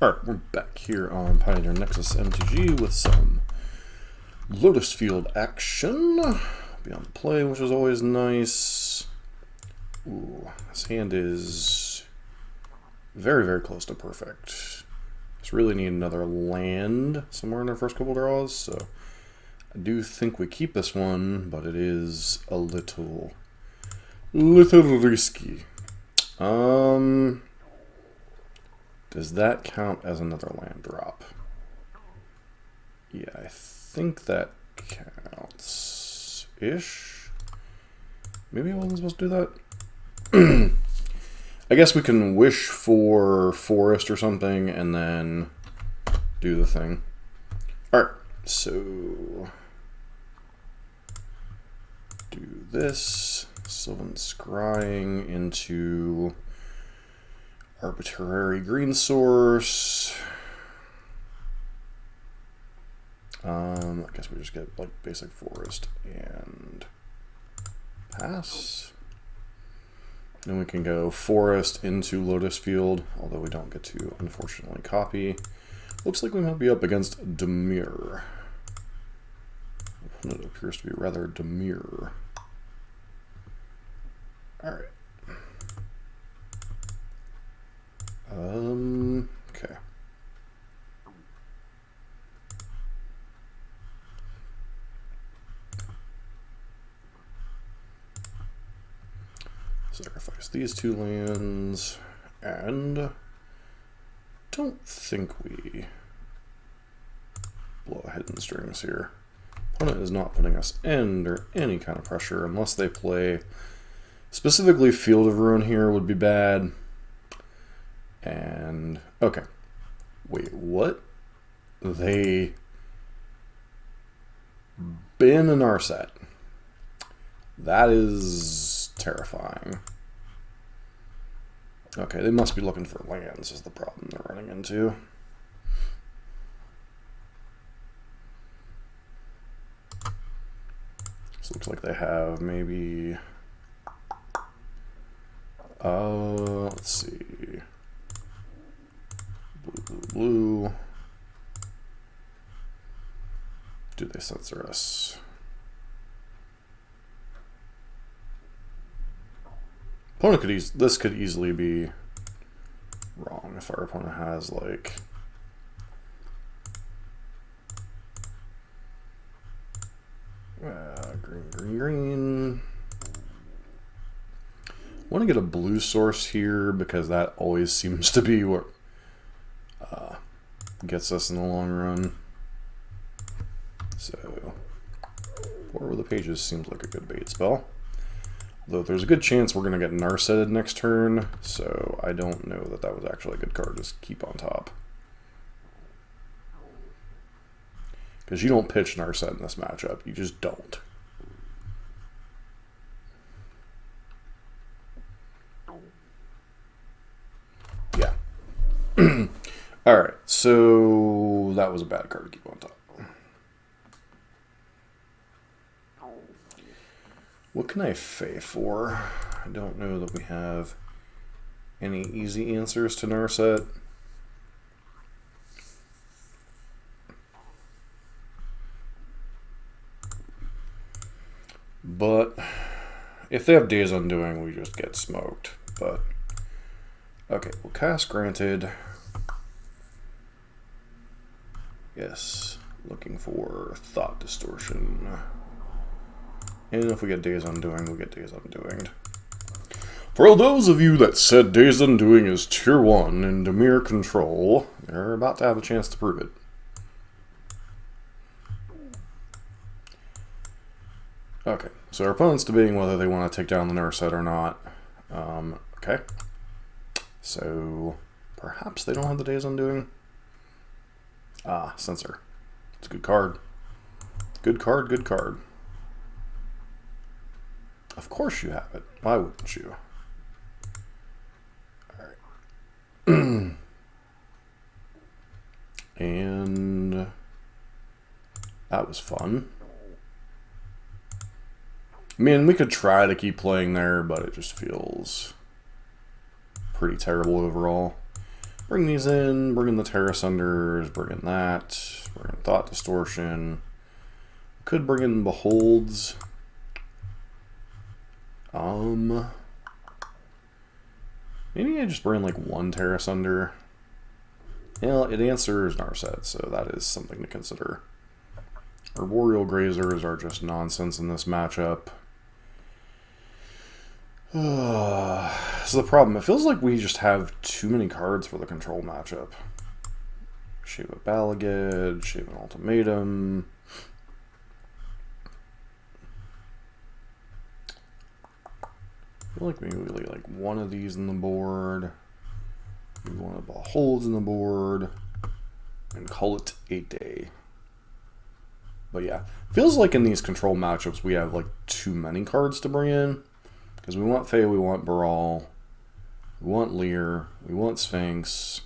Alright, we're back here on Pioneer Nexus MTG with some Lotus field action. Beyond the play, which is always nice. Ooh, this hand is very, very close to perfect. Just really need another land somewhere in our first couple draws, so I do think we keep this one, but it is a little risky. Does that count as another land drop? Yeah, I think that counts-ish. Maybe I wasn't supposed to do that. I guess we can wish for forest or something and then do the thing. Alright, so do this. Sylvan Scrying into arbitrary green source. I guess we just get like basic forest and pass. Then we can go forest into Lotus field, although we don't get to, unfortunately, copy. Looks like we might be up against Dimir. It appears to be rather Dimir. Alright. Okay. Sacrifice these two lands, and don't think we blow hidden strings here. Opponent is not putting us under any kind of pressure unless they play specifically Field of Ruin here would be bad. And okay, wait, what? They ban an Narset. That is terrifying. Okay, they must be looking for lands is the problem they're running into. This looks like they have maybe let's see. Blue. Do they censor us? Opponent could this could easily be wrong if our opponent has like green. I want to get a blue source here because that always seems to be what gets us in the long run. So, War Over the Pages seems like a good bait spell. Though there's a good chance we're going to get Narsetted next turn, so I don't know that that was actually a good card to keep on top. Because you don't pitch Narset in this matchup, you just don't. Yeah. Alright, so that was a bad card to keep on top. What can I Fae for? I don't know that we have any easy answers to Narset. But if they have Days Undoing, we just get smoked. But okay, well, cast granted. Yes, looking for Thought Distortion. And if we get Days Undoing, we get Days Undoing. For those of you that said Days Undoing is tier 1 in Dimir control, they're about to have a chance to prove it. Okay, so our opponent's debating whether they want to take down the Narset or not. Okay. So, perhaps they don't have the Days Undoing. Ah, Censor. It's a good card. Good card, good card. Of course you have it. Why wouldn't you? Alright. And that was fun. I mean, we could try to keep playing there, but it just feels pretty terrible overall. Bring these in, bring in the Terra Sunders, bring in that, bring in Thought Distortion. Could bring in Beholds. Maybe I just bring like one Terra Sunder. Yeah, it answers Narset, so that is something to consider. Arboreal Grazers are just nonsense in this matchup. So the problem, it feels like we just have too many cards for the control matchup. Shave a Balagad, Shave an Ultimatum. I feel like maybe we lay like one of these in the board, maybe one of the Beholds in the board, and call it a day. But yeah, feels like in these control matchups we have like too many cards to bring in. Because we want Fae, we want Baral, we want Lear, we want Sphinx.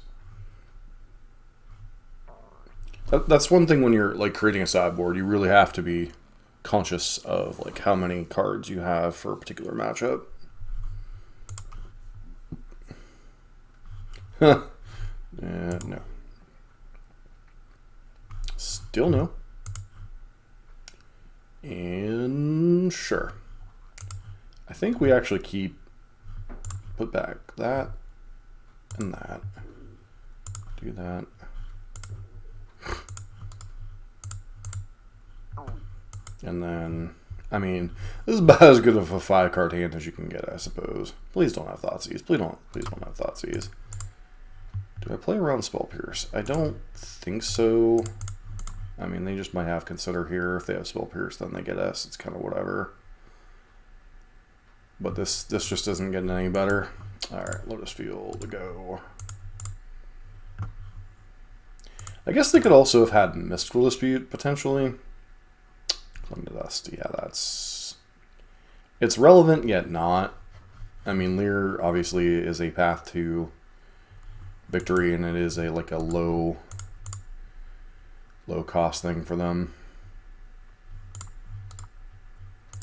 That's one thing when you're like creating a sideboard, you really have to be conscious of like how many cards you have for a particular matchup. No. Still no. And sure. I think we actually put back that and that. Do that. And then, I mean, this is about as good of a 5-card hand as you can get, I suppose. Please don't have Thoughtseize. Please don't have Thoughtseize. Do I play around Spell Pierce? I don't think so. I mean, they just might have Consider here. If they have Spell Pierce, then they get S. It's kind of whatever. But this just isn't getting any better. Alright, Lotus Field to go. I guess they could also have had Mystical Dispute, potentially. Cling to Dust, yeah, it's relevant, yet not. I mean, Lear obviously is a path to victory, and it is a low cost thing for them.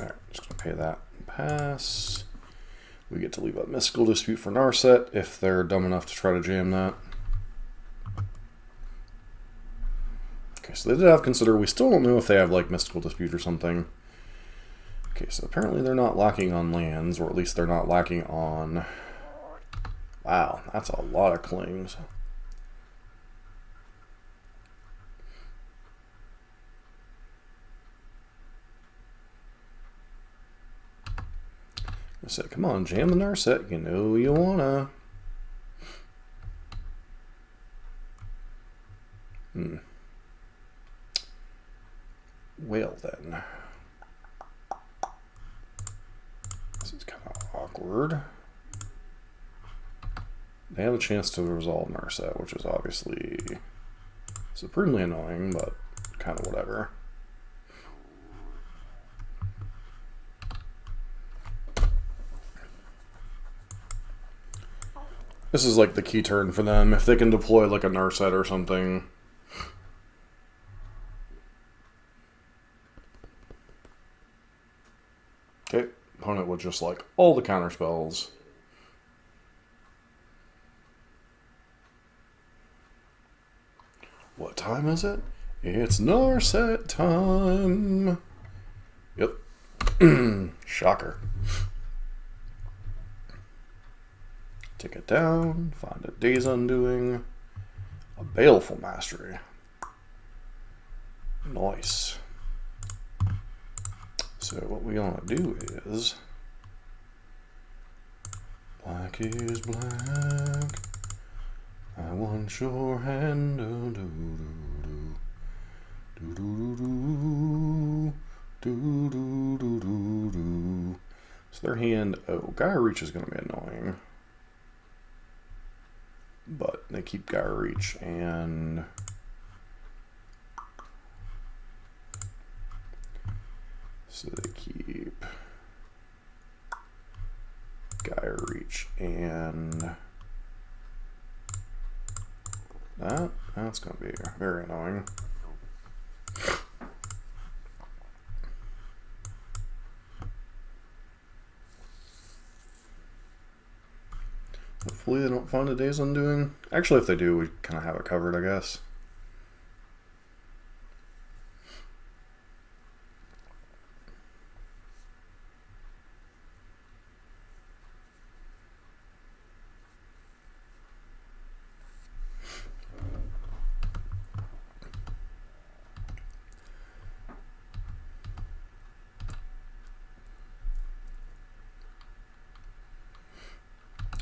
Alright, just gonna pay that and pass. We get to leave up Mystical Dispute for Narset if they're dumb enough to try to jam that. Okay, so they did have Consider. We still don't know if they have like Mystical Dispute or something. Okay, so apparently they're not lacking on lands, or at least they're not lacking on... Wow, that's a lot of clings. I said, come on, jam the Narset. You know you wanna. Well then. This is kind of awkward. They have a chance to resolve Narset, which is obviously supremely annoying, but kind of whatever. This is like the key turn for them. If they can deploy like a Narset or something. Okay, opponent would just like all the counter spells. What time is it? It's Narset time. Yep. Shocker. Take it down, find a Day's Undoing, a Baleful Mastery. Nice. So what we want to do is, black is black, I want your hand, do do do do do do do do do do. So their hand, oh, Gaia Reach is going to be annoying. But they keep Gaia Reach and so they keep Gaia Reach and that's going to be very annoying. Hopefully they don't find a Days Undoing. Actually, if they do, we kind of have it covered, I guess.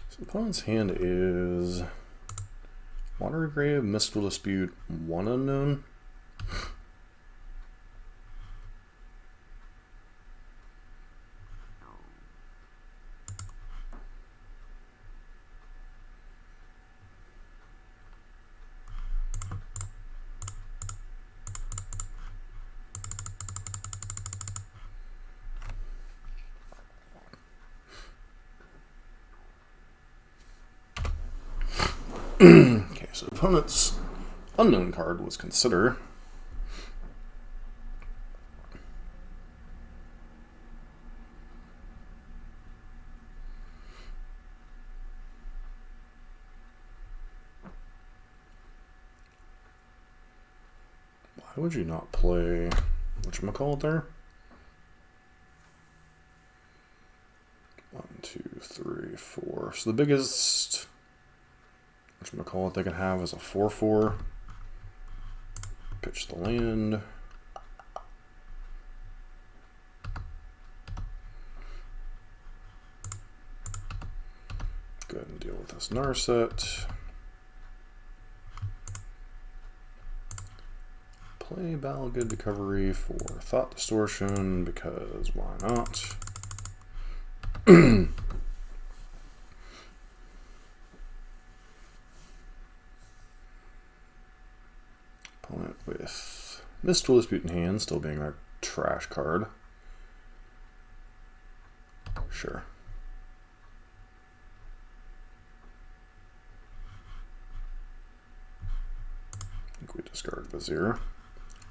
So the opponent's hand is Watery Grave, Mystical Dispute, 1 unknown. Okay, so opponent's unknown card was Consider. Why would you not play whatchamacallit there? 1, 2, 3, 4. So the biggest whatchamacallit they can have is a 4/4. Pitch the land. Go ahead and deal with this Narset. Play Battle Good Recovery for Thought Distortion, because why not? Opponent with Mystical Dispute in hand, still being our trash card. Sure. I think we discard Vizier,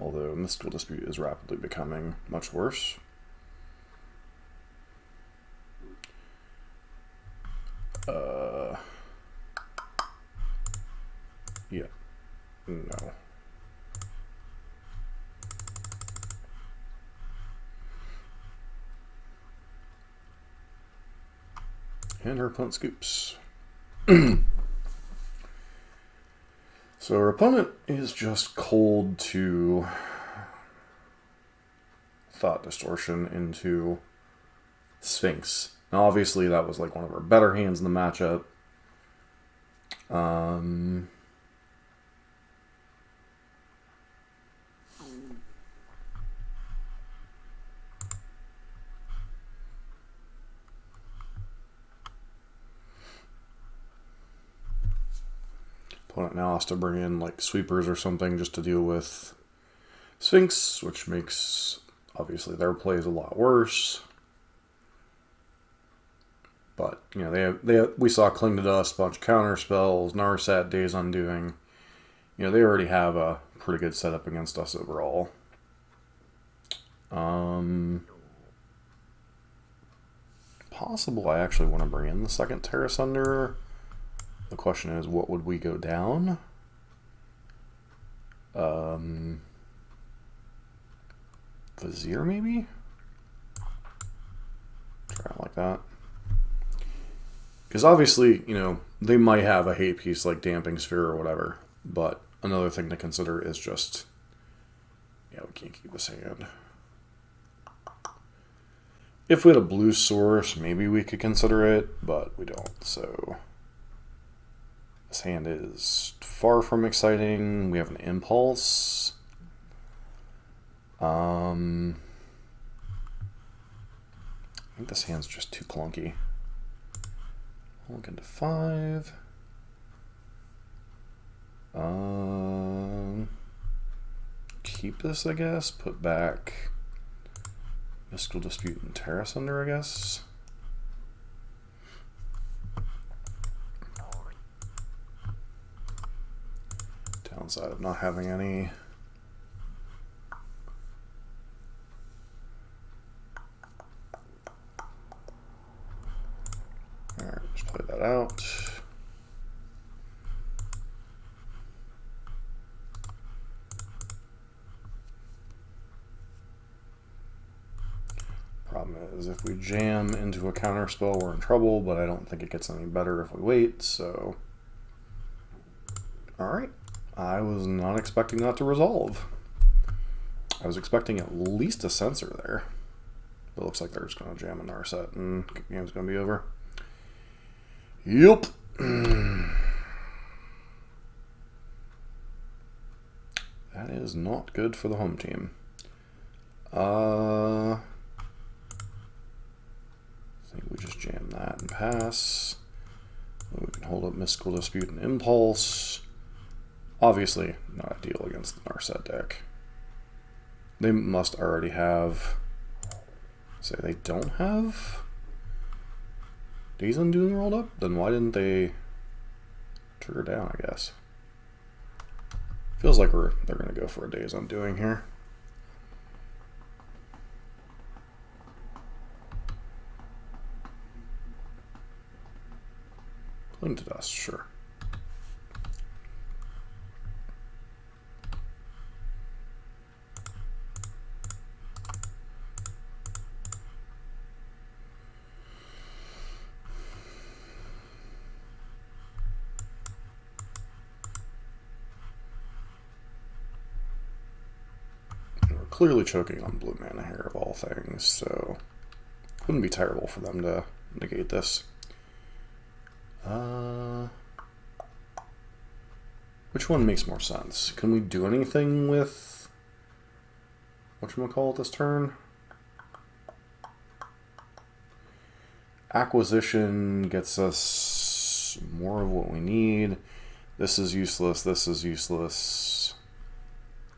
although Mystical Dispute is rapidly becoming much worse. Yeah. No. And her opponent scoops. So our opponent is just cold to Thought Distortion into Sphinx. Now obviously that was like one of our better hands in the matchup. Opponent now has to bring in like sweepers or something just to deal with Sphinx, which makes obviously their plays a lot worse. But you know we saw Cling to Dust, bunch of counter spells, Narset, Days Undoing. You know they already have a pretty good setup against us overall. Possible I actually want to bring in the second Terra Sunderer. The question is, what would we go down? Vizier, maybe? Try it like that. Because obviously, you know, they might have a hate piece like Damping Sphere or whatever. But another thing to consider is just, yeah, we can't keep this hand. If we had a blue source, maybe we could consider it, but we don't, so... This hand is far from exciting. We have an Impulse. I think this hand's just too clunky. I'll look into 5. Keep this, I guess. Put back Mystical Dispute and Terra Sunder, I guess. Downside of not having any. Alright, just play that out. Because if we jam into a counterspell, we're in trouble, but I don't think it gets any better if we wait, so... Alright. I was not expecting that to resolve. I was expecting at least a censor there. But it looks like they're just going to jam in our set and the game's going to be over. Yup. That is not good for the home team. I think we just jam that and pass. We can hold up Mystical Dispute and Impulse. Obviously, not ideal against the Narset deck. They must already have... Say they don't have Days Undoing rolled up? Then why didn't they trigger down, I guess? Feels like they're going to go for a Days Undoing here. Cling to Dust, sure. Clearly choking on blue mana here of all things, so wouldn't be terrible for them to negate this. Which one makes more sense? Can we do anything with whatchamacallit this turn? Acquisition gets us more of what we need. This is useless, this is useless.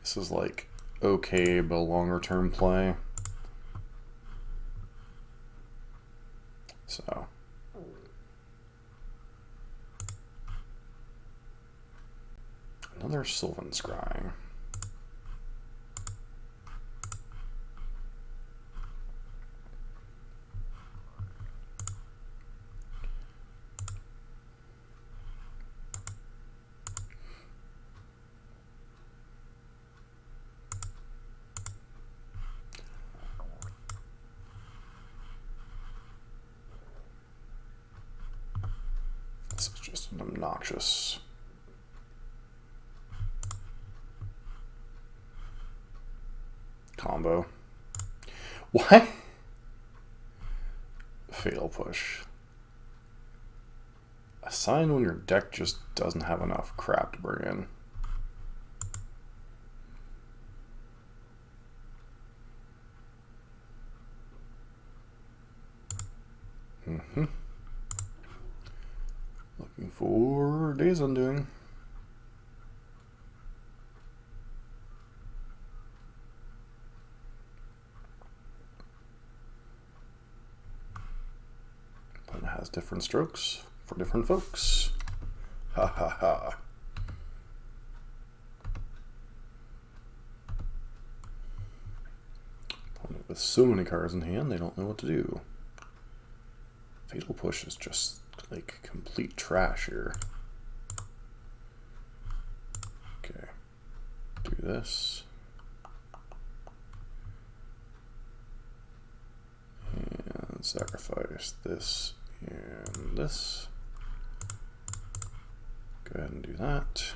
This is like okay, but a longer term play. So another Sylvan Scrying. This is just an obnoxious combo. Why? Fatal Push. Assign when your deck just doesn't have enough crap to bring in. Looking for Days Undoing. Opponent has different strokes for different folks. Ha ha ha. Opponent with so many cards in hand, they don't know what to do. Fatal Push is just like complete trash here. Okay, do this. And sacrifice this and this. Go ahead and do that.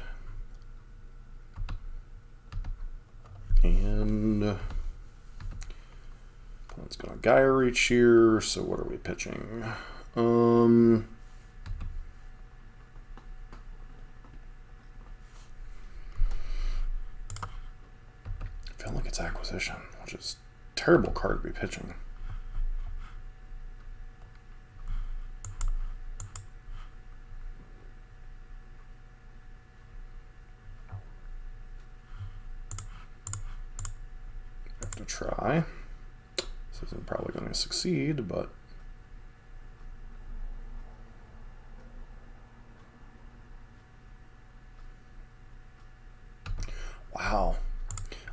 And opponent's gonna Gaia Reach here, so what are we pitching? I feel like it's Acquisition, which is a terrible card to be pitching. Have to try. This isn't probably going to succeed, but wow.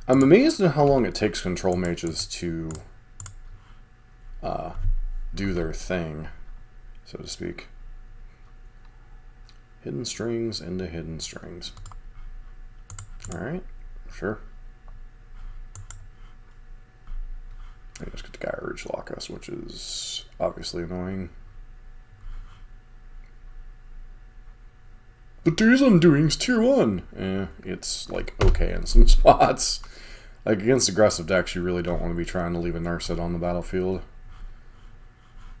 I'm amazed at how long it takes control mages to do their thing, so to speak. Hidden strings into hidden strings. Alright, sure. I just get to guy reach lock us, which is obviously annoying. But there's Undoings tier 1. It's like okay in some spots. Like against aggressive decks, you really don't want to be trying to leave a Narset on the battlefield.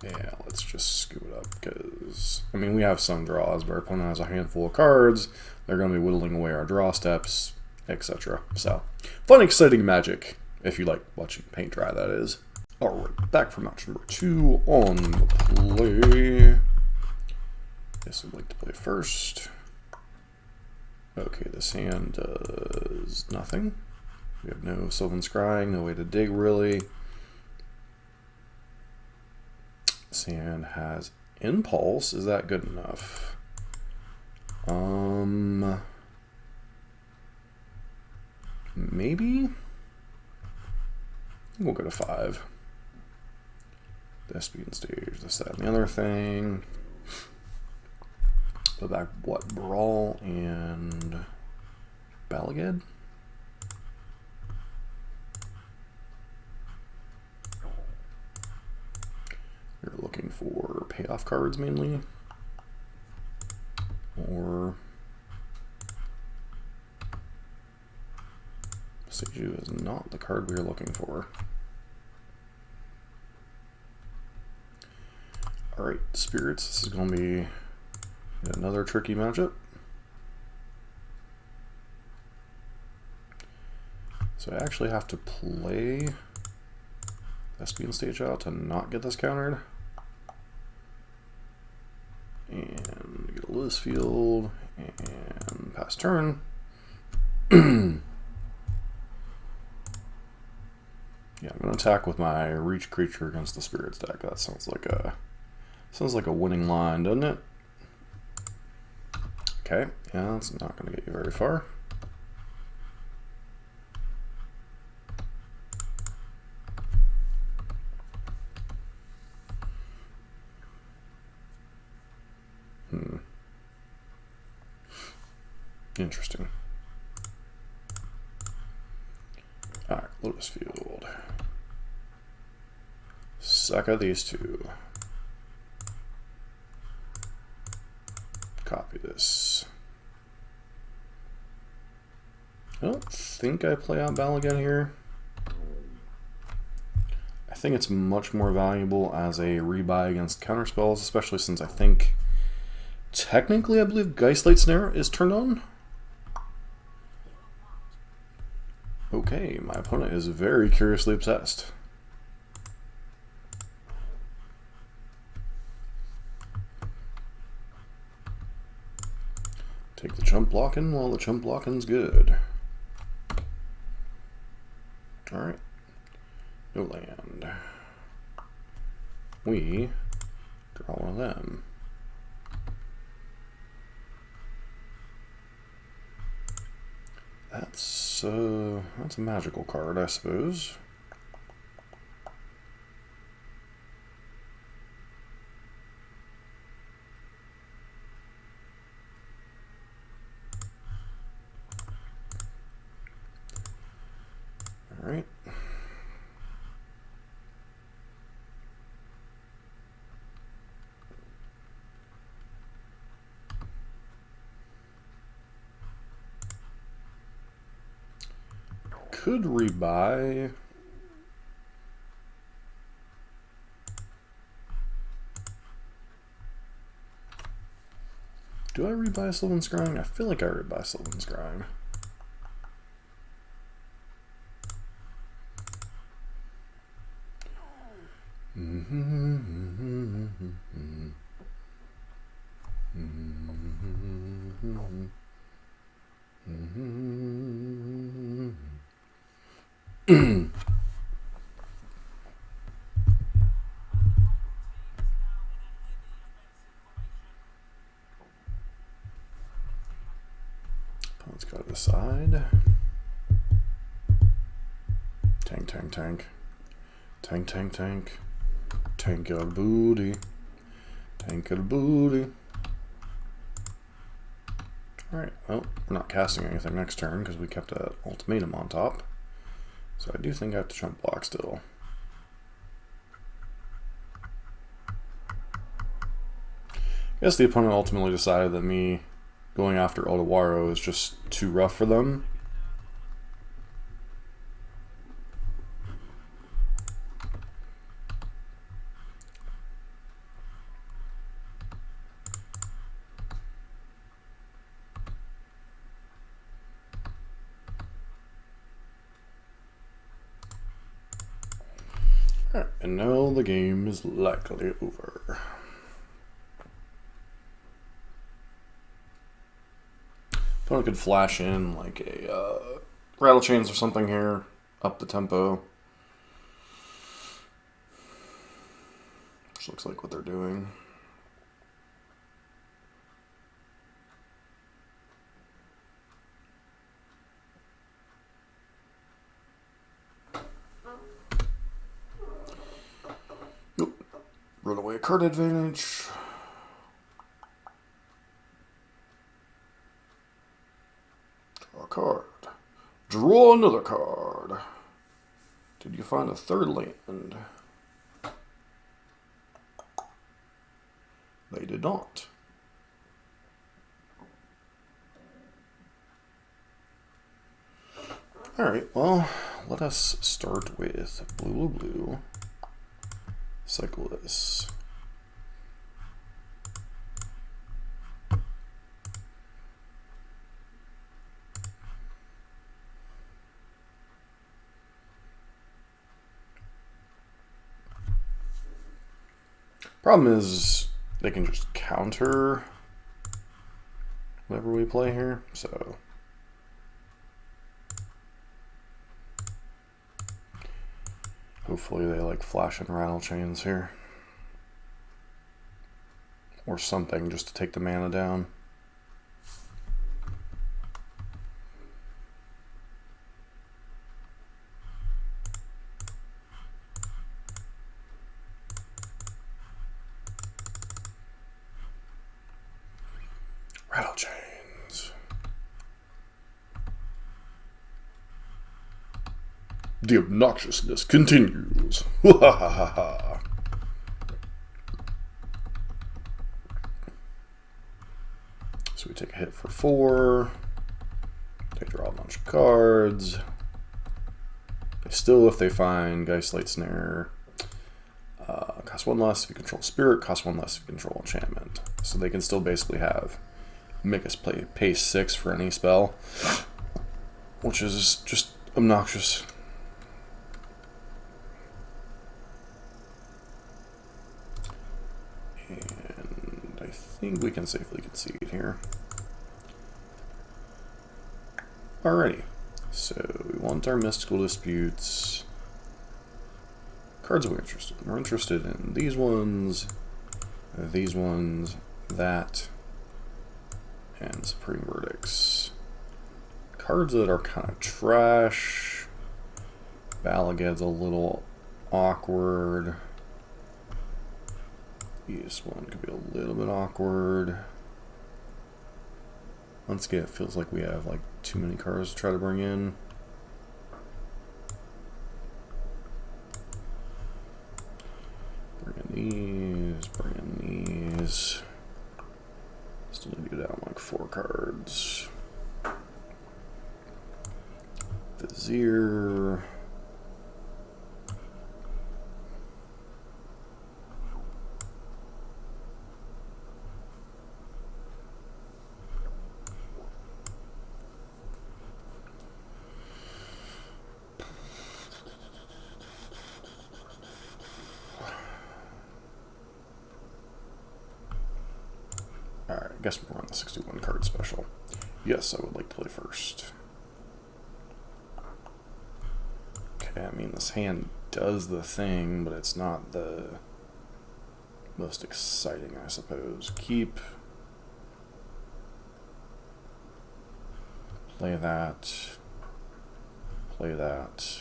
Yeah, let's just scoop it up because, I mean, we have some draws, but our opponent has a handful of cards. They're going to be whittling away our draw steps, etc. So, fun, exciting Magic, if you like watching paint dry, that is. Alright, back for match number 2 on the play. Guess I'd like to play first. Okay, this hand does nothing. We have no Sylvan Scrying, no way to dig really. This hand has Impulse. Is that good enough? Maybe? We'll go to 5. Thespian Stage, this, that, and the other thing. Go back, what? Brawl and Balagad? You're looking for payoff cards mainly, or Seiju is not the card we are looking for. Alright, Spirits, this is going to be another tricky matchup. So I actually have to play Thespian Stage out to not get this countered. And get a Lotus Field and pass turn. Yeah, I'm gonna attack with my Reach Creature against the Spirits deck. That sounds like a winning line, doesn't it? Okay, yeah, that's not gonna get you very far. Interesting. Alright, Lotus Field. Suck of these two. Copy this. I don't think I play out Balagad here. I think it's much more valuable as a rebuy against counterspells, especially since I think technically I believe Geistlight Snare is turned on. Okay, my opponent is very curiously obsessed. Take the chump blocking while the chump blocking's good. Alright. No land. We draw one of them. That's a magical card, I suppose. All right. Could rebuy. Do I rebuy Sylvan Scrying? I feel like I rebuy Sylvan Scrying. Let's go to the side. Tank, tank, tank. Tank, tank, tank. Tank your booty. Tank your booty. Alright, well, we're not casting anything next turn because we kept an ultimatum on top. So I do think I have to chump block still. I guess the opponent ultimately decided that me going after Odawaro is just too rough for them. Alright, and now the game is likely over. Opponent could flash in like a rattle chains or something here, up the tempo. Which looks like what they're doing. Run away a card advantage. Draw a card. Draw another card. Did you find a third land? They did not. Alright, well, let us start with blue, blue, blue. Cycle this. Problem is, they can just counter whatever we play here, so hopefully they like flash and rattle chains here. Or something just to take the mana down. Rattle chains. The obnoxiousness continues. Ha ha ha ha. So we take a hit for 4. They draw a bunch of cards. They still, if they find Geist Light Snare, cost 1 less if you control Spirit, cost 1 less if you control Enchantment. So they can still basically make us pay 6 for any spell, which is just obnoxious. And I think we can safely concede here. Alrighty, so we want our mystical disputes. Cards we're interested in. We're interested in these ones, that, and Supreme Verdicts. Cards that are kind of trash. Balaged's a little awkward. This one could be a little bit awkward. Once again, it feels like we have like too many cards to try to bring in. Bring in these. Still need to go down like 4 cards. Vizier. Alright, I guess we'll run the 61 card special. Yes, I would like to play first. Okay, I mean, this hand does the thing, but it's not the most exciting, I suppose. Keep. Play that. Play that.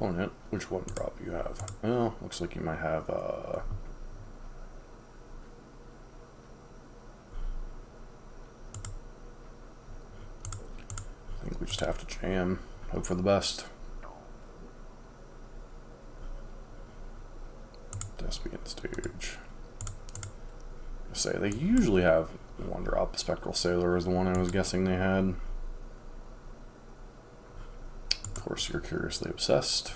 opponent. Which one drop you have? Well, looks like you might have I think we just have to jam. Hope for the best. Thespian stage. I say they usually have one drop. Spectral Sailor is the one I was guessing they had. Of course, you're Curiously Obsessed.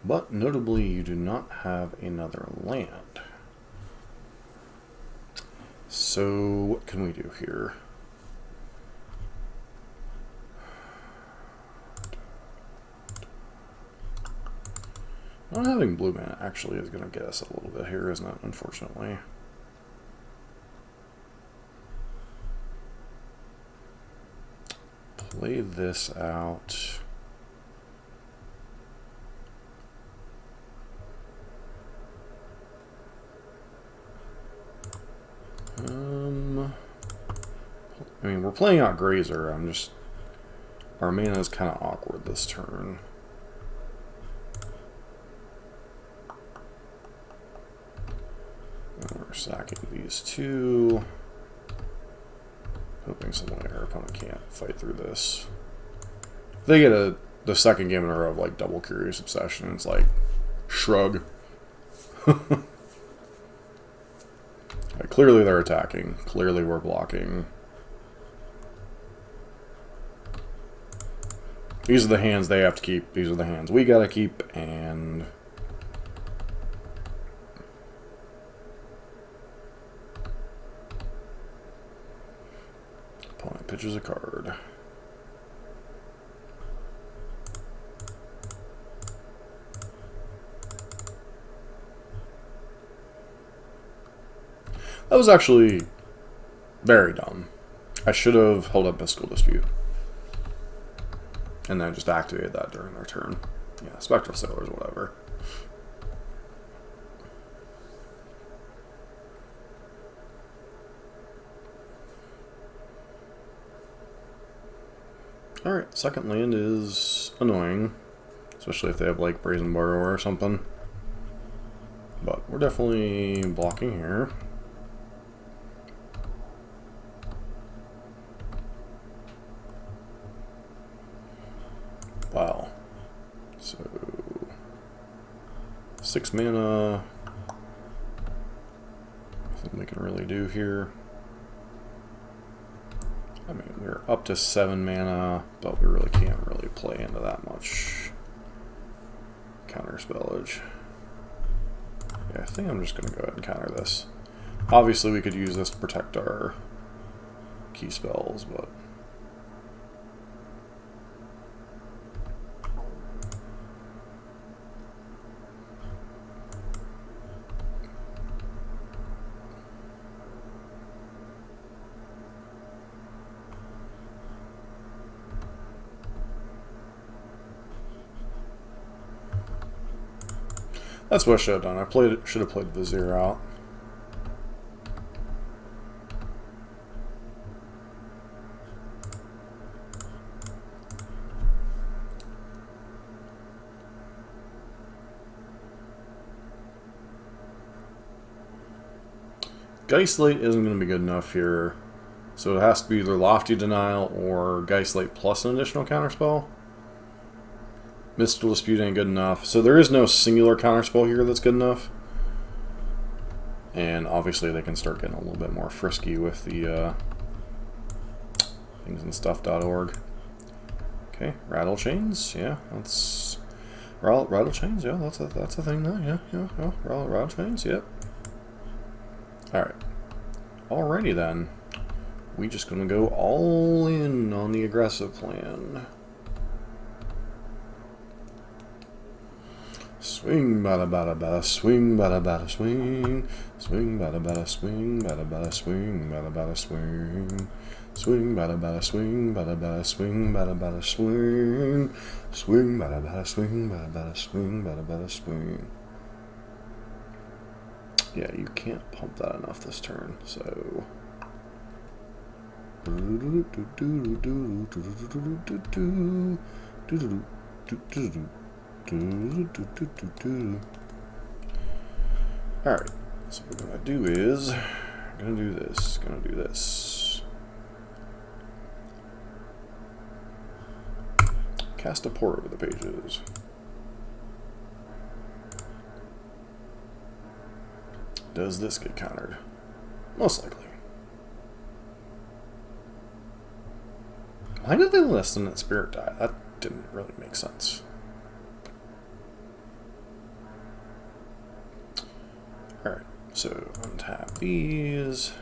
But notably, you do not have another land. So what can we do here? Not having blue mana actually is going to get us a little bit here, isn't it? Unfortunately. Play this out. I mean, we're playing out Grazer. Our mana is kind of awkward this turn. And we're sacking these two. Hoping some way our opponent can't fight through this. If they get the second game in a row of like double Curious Obsession, it's like shrug. Like, clearly they're attacking. Clearly we're blocking. These are the hands they have to keep. These are the hands we gotta keep, and opponent pitches a card. That was actually very dumb. I should have held up Mystical Dispute. And then just activated that during their turn. Yeah, Spectral Sailors, whatever. Alright, second land is annoying. Especially if they have like Brazen Borrower or something. But we're definitely blocking here. Wow. So 6 mana. Nothing we can really do here. I mean, we're up to 7 mana, but we really can't really play into that much counter spellage. Yeah, I think I'm just going to go ahead and counter this. Obviously, we could use this to protect our key spells, but that's what I should have done. I should have played the Vizier out. Geistlight isn't going to be good enough here, so it has to be either Lofty Denial or Geistlight plus an additional counterspell. Mystical Dispute ain't good enough. So there is no singular counterspell here that's good enough. And obviously they can start getting a little bit more frisky with the thingsandstuff.org. Okay, Rattle Chains, yeah, that's Rattle Chains, yeah, that's a thing now, yeah, Rattle Chains, yep. Alright. Alrighty then. We just gonna go all in on the aggressive plan. Swing, bada bada bada, swing, bada bada, swing, swing, bada bada, swing, bada bada, swing, bada bada, swing, Swing, bada bada swing, bada bada swing, bada bada swing. Swing, bada bada swing, bada bada swing, bada bada swing. Yeah, you can't pump that enough this turn, so. Alright, so what we're gonna do is, gonna do this. Cast a port over the pages. Does this get countered? Most likely. Why did they listen at Spirit die? That didn't really make sense. Alright, so untap these.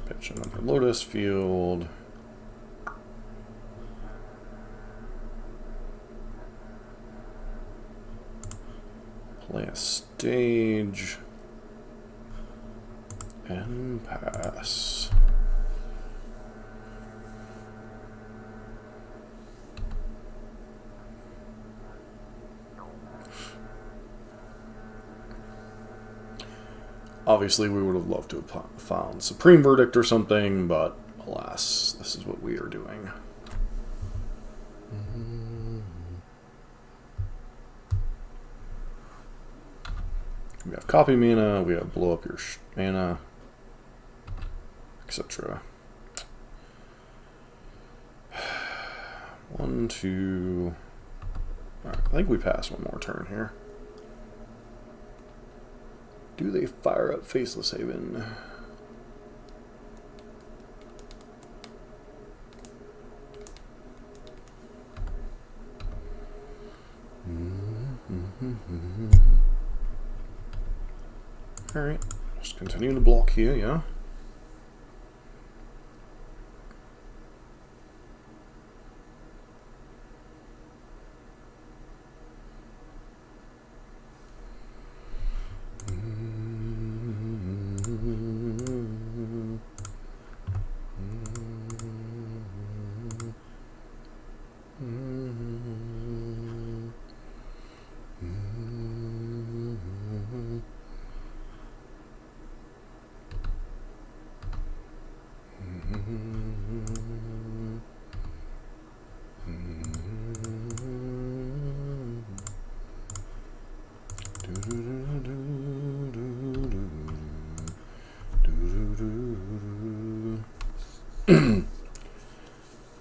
Pitch another Lotus field. Play a stage. And pass. Obviously, we would have loved to have found Supreme Verdict or something, but alas, this is what we are doing. We have copy mana, we have blow up your mana, etc. 1, 2. Alright, I think we pass one more turn here. Do they fire up Faceless Haven? Alright, just continue to block here, yeah?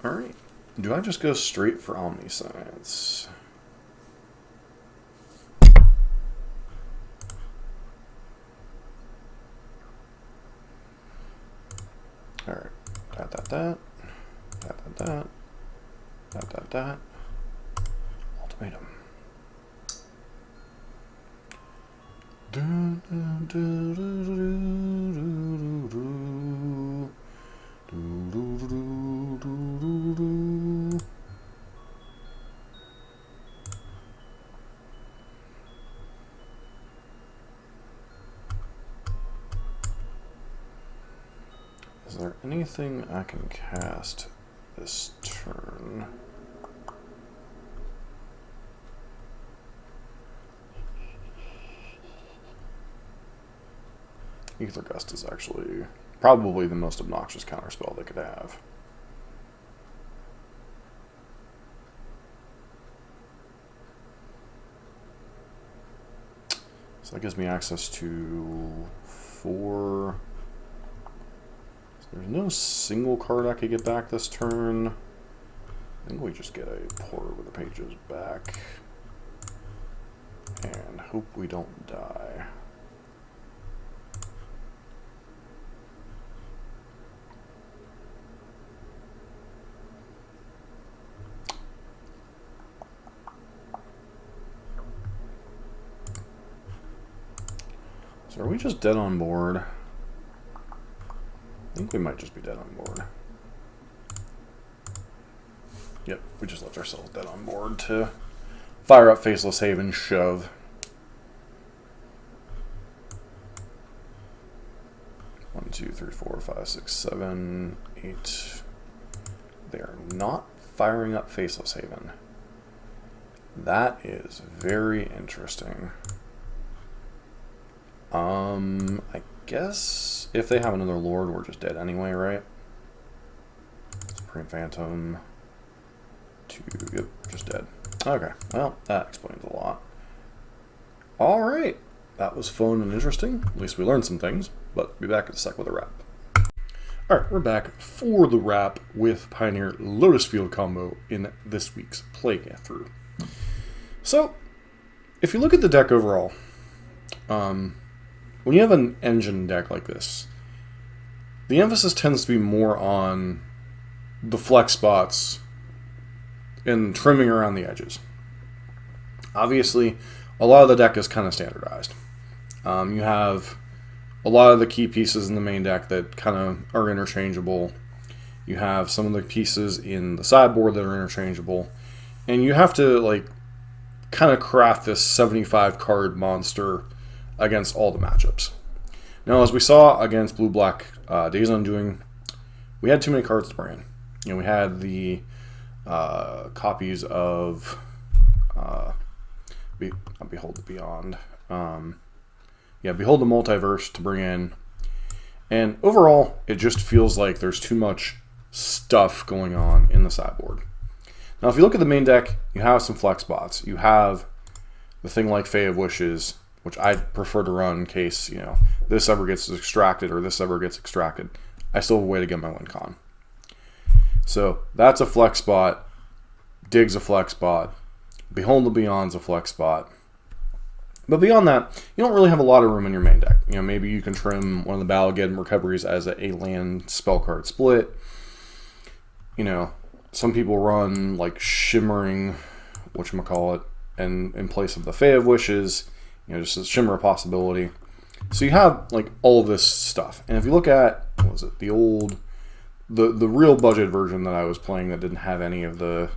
Alright, do I just go straight for Omniscience? Alright, that. Ultimatum. Is there anything I can cast this turn? Ether Gust is actually probably the most obnoxious counterspell they could have. So that gives me access to 4. So there's no single card I could get back this turn. I think we just get a Port Over the Pages back and hope we don't die. So are we just dead on board? I think we might just be dead on board. Yep, we just left ourselves dead on board to fire up Faceless Haven, shove. 1, 2, 3, 4, 5, 6, 7, 8. They're not firing up Faceless Haven. That is very interesting. I guess if they have another Lord, we're just dead anyway, right? Supreme Phantom. 2, yep, just dead. Okay, well, that explains a lot. Alright, that was fun and interesting. At least we learned some things, but be back in a sec with a wrap. Alright, we're back for the wrap with Pioneer Lotus Field combo in this week's playthrough. So, if you look at the deck overall, when you have an engine deck like this, the emphasis tends to be more on the flex spots and trimming around the edges. Obviously, a lot of the deck is kind of standardized. You have a lot of the key pieces in the main deck that kind of are interchangeable. You have some of the pieces in the sideboard that are interchangeable. And you have to, like, kind of craft this 75 card monster against all the matchups. Now, as we saw against Blue-Black Days Undoing, we had too many cards to bring in. You know, we had the copies of Behold the Beyond. Behold the Multiverse to bring in. And overall, it just feels like there's too much stuff going on in the sideboard. Now, if you look at the main deck, you have some flex spots. You have the thing like Fae of Wishes, which I prefer to run in case, you know, this ever gets extracted or this ever gets extracted. I still have a way to get my win con. So that's a flex spot. Dig's a flex spot. Behold the Beyond's a flex spot. But beyond that, you don't really have a lot of room in your main deck. You know, maybe you can trim one of the Balageddon recoveries as a land spell card split. You know, some people run like Shimmering, whatchamacallit, and in place of the Fae of Wishes, you know, just a Shimmer possibility. So you have like all of this stuff. And if you look at, what was it, the real budget version that I was playing that didn't have any of the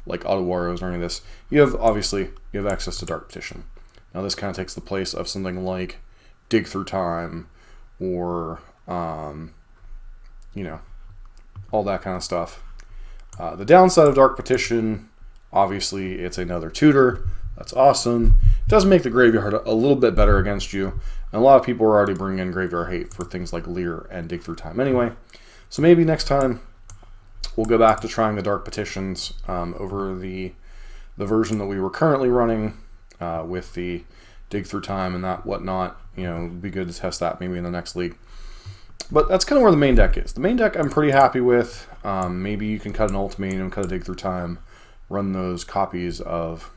like Auto Warriors or any of this, you have access to Dark Petition. Now this kind of takes the place of something like Dig Through Time or, you know, all that kind of stuff. The downside of Dark Petition, obviously it's another tutor. That's awesome. It does make the graveyard a little bit better against you. And a lot of people are already bringing in Graveyard Hate for things like Leer and Dig Through Time anyway. So maybe next time we'll go back to trying the Dark Petitions over the version that we were currently running with the Dig Through Time and that whatnot. You know, it'd be good to test that maybe in the next league. But that's kind of where the main deck is. The main deck I'm pretty happy with. Maybe you can cut an Ultimatum, cut a Dig Through Time, run those copies of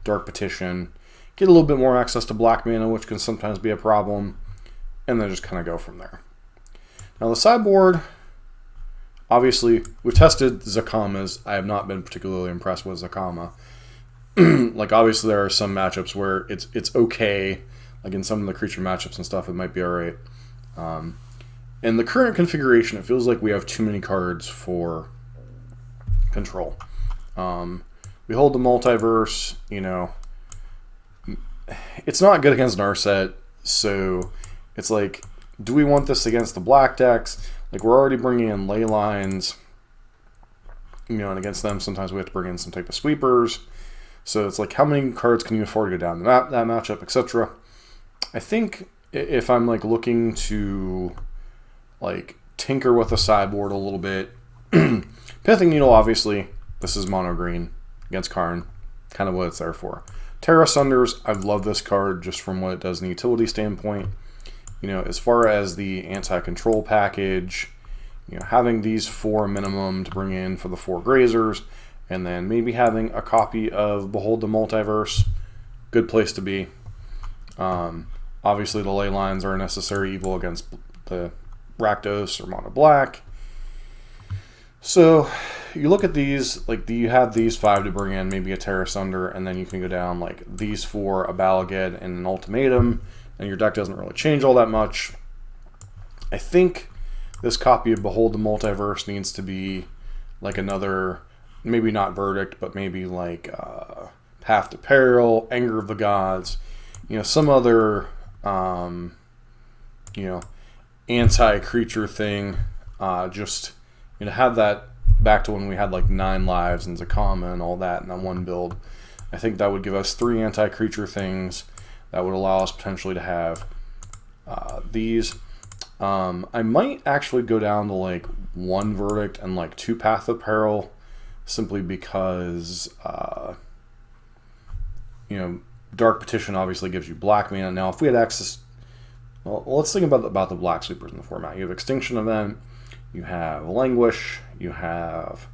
Dark Petition, get a little bit more access to black mana, which can sometimes be a problem, and then just kind of go from there. Now the sideboard, obviously, we've tested Zakama's. I have not been particularly impressed with Zakama. Like, obviously, there are some matchups where it's okay. Like, in some of the creature matchups and stuff, it might be alright. In the current configuration, it feels like we have too many cards for control. Behold the Multiverse, you know, it's not good against Narset, so it's like, do we want this against the black decks? Like, we're already bringing in ley lines, you know, and against them, sometimes we have to bring in some type of sweepers. So it's like, how many cards can you afford to go down that matchup, etc. I think if I'm like looking to like tinker with the sideboard a little bit, Pithing Needle, obviously, this is mono green against Karn, kind of what it's there for. Terra Sunders, I love this card just from what it does in the utility standpoint. You know, as far as the anti-control package, you know, having these 4 minimum to bring in for the 4 grazers, and then maybe having a copy of Behold the Multiverse, good place to be. Obviously, the ley lines are a necessary evil against the Rakdos or Mono Black. So you look at these, like, you have these 5 to bring in, maybe a Terra Sunder, and then you can go down like these 4, a Balageddon, and an Ultimatum, and your deck doesn't really change all that much. I think this copy of Behold the Multiverse needs to be like another, maybe not Verdict, but maybe like Path to Peril, Anger of the Gods, you know, some other, you know, anti-creature thing, just have that back to when we had like 9 lives and Zakama and all that in that one build. I think that would give us 3 anti-creature things that would allow us potentially to have these. I might actually go down to like 1 Verdict and like 2 Path of Peril, simply because Dark Petition obviously gives you black mana. Now if we had access, well, let's think about the black sweepers in the format. You have Extinction Event, you have Languish, you have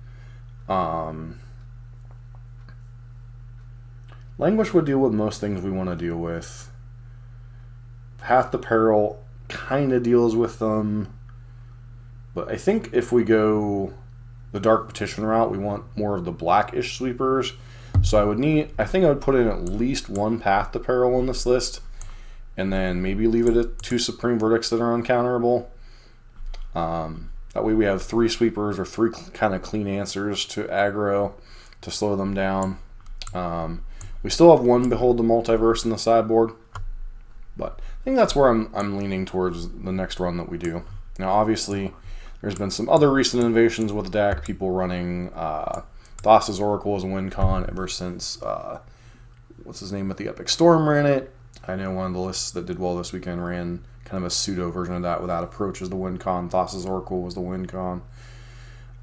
Languish would deal with most things we want to deal with. Path to Peril kind of deals with them, but I think if we go the Dark Petition route, we want more of the blackish sweepers. So I think I would put in at least 1 Path to Peril on this list, and then maybe leave it at 2 Supreme Verdicts that are uncounterable. That way we have 3 sweepers or 3 kind of clean answers to aggro to slow them down. We still have 1 Behold the Multiverse in the sideboard, but I think that's where I'm leaning towards the next run that we do. Now obviously there's been some other recent innovations with the deck, people running Thassa's Oracle as a win con ever since, what's his name at the Epic Storm ran it. I know one of the lists that did well this weekend ran kind of a pseudo version of that without Approach as the win con. Thassa's Oracle was the win con.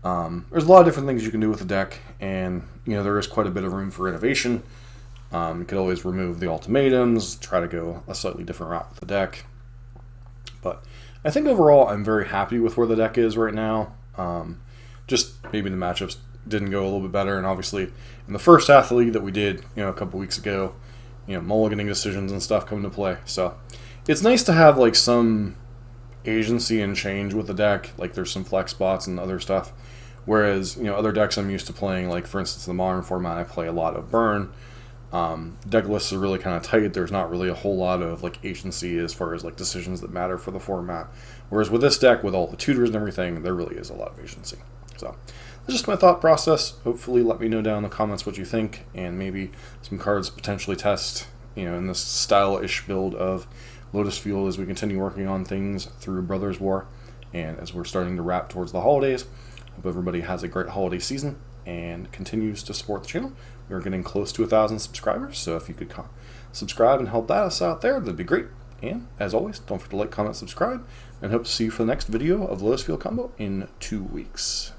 There's a lot of different things you can do with the deck, and there is quite a bit of room for innovation. You could always remove the ultimatums, try to go a slightly different route with the deck. But I think overall I'm very happy with where the deck is right now. Just maybe the matchups didn't go a little bit better, and obviously in the first half of the league that we did a couple weeks ago, mulliganing decisions and stuff come into play. So it's nice to have like some agency and change with the deck, like there's some flex spots and other stuff, whereas other decks I'm used to playing, like for instance the modern format, I play a lot of Burn. Deck lists are really kind of tight. There's not really a whole lot of like agency as far as like decisions that matter for the format, whereas with this deck with all the tutors and everything, there really is a lot of agency. So that's just my thought process. Hopefully let me know down in the comments what you think, and maybe some cards potentially test in this style-ish build of Lotus Field as we continue working on things through Brothers War, and as we're starting to wrap towards the holidays. Hope everybody has a great holiday season and continues to support the channel. We're getting close to 1,000 subscribers, so if you could subscribe and help us out there, that'd be great. And as always, don't forget to like, comment, subscribe, and hope to see you for the next video of Lotus Field Combo in 2 weeks.